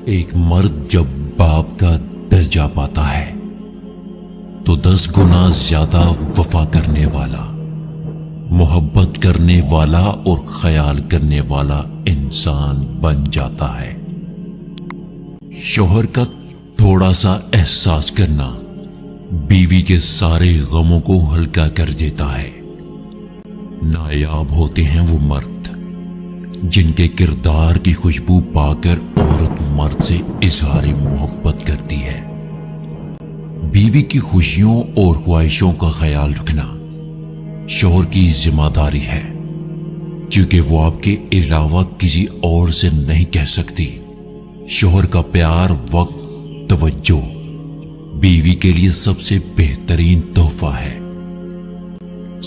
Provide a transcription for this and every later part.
एक मर्द जब बाप का दर्जा पाता है तो 10 गुना ज्यादा वफा करने वाला, मोहब्बत करने वाला और ख्याल करने वाला इंसान बन जाता है। शौहर का थोड़ा सा एहसास करना बीवी के सारे गमों को हल्का कर देता है। नायाब होते हैं वो मर्द जिनके किरदार की खुशबू पाकर औरत मर्द से इजहार मोहब्बत करती है। बीवी की खुशियों और ख्वाहिशों का ख्याल रखना शौहर की जिम्मेदारी है, क्योंकि वो आपके अलावा किसी और से नहीं कह सकती। शौहर का प्यार, वक्त, तवज्जो बीवी के लिए सबसे बेहतरीन तोहफा है।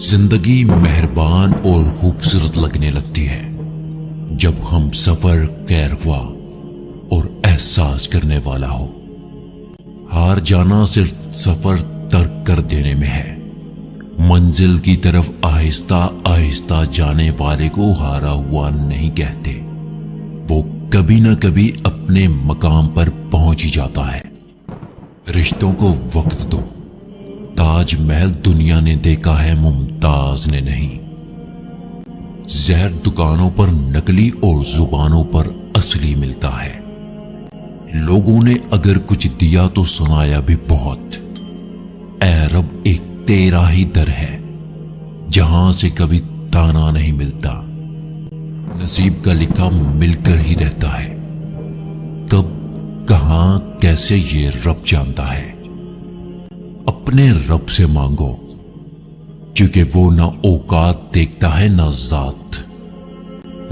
जिंदगी मेहरबान और खूबसूरत लगने लगती है जब हम सफर कैरवा और एहसास करने वाला हो। हार जाना सिर्फ सफर तर्क कर देने में है। मंजिल की तरफ आहिस्ता आहिस्ता जाने वाले को हारा हुआ नहीं कहते। वो कभी ना कभी अपने मकाम पर पहुंच ही जाता है। रिश्तों को वक्त दो। ताजमहल दुनिया ने देखा है, मुमताज ने नहीं। जहर दुकानों पर नकली और जुबानों पर असली मिलता है। लोगों ने अगर कुछ दिया तो सुनाया भी बहुत। ऐ रब, एक तेरा ही दर है जहां से कभी ताना नहीं मिलता। नसीब का लिखा मिलकर ही रहता है। कब, कहां, कैसे ये रब जानता है। अपने रब से मांगो, क्योंकि वो ना औकात देखता है ना जात।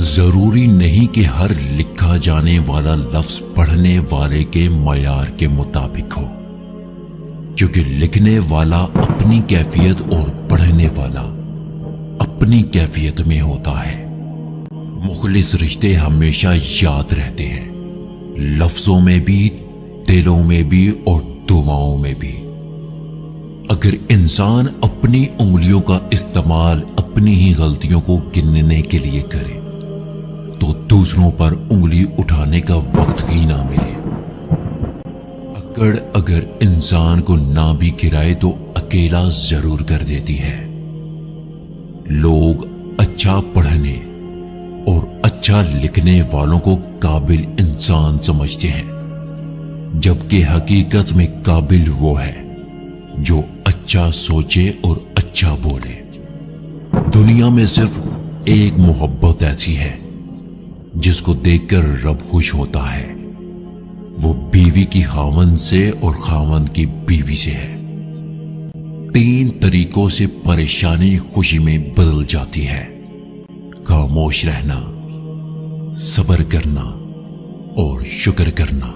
जरूरी नहीं कि हर लिखा जाने वाला लफ्ज पढ़ने वाले के मयार के मुताबिक हो, क्योंकि लिखने वाला अपनी कैफियत और पढ़ने वाला अपनी कैफियत में होता है। मुखलिस रिश्ते हमेशा याद रहते हैं, लफ्जों में भी, दिलों में भी और दुआओं में भी। अगर इंसान अपनी उंगलियों का इस्तेमाल अपनी ही गलतियों को गिनने के लिए करे तो दूसरों पर उंगली उठाने का वक्त ही ना मिले। अकड़ अगर इंसान को ना भी गिराए तो अकेला जरूर कर देती है। लोग अच्छा पढ़ने और अच्छा लिखने वालों को काबिल इंसान समझते हैं, जबकि हकीकत में काबिल वो है जो अच्छा सोचे और अच्छा बोले। दुनिया में सिर्फ एक मोहब्बत ऐसी है जिसको देखकर रब खुश होता है। वो बीवी की खामन से और खामन की बीवी से है। 3 तरीकों से परेशानी खुशी में बदल जाती है: खामोश रहना, सब्र करना और शुक्र करना।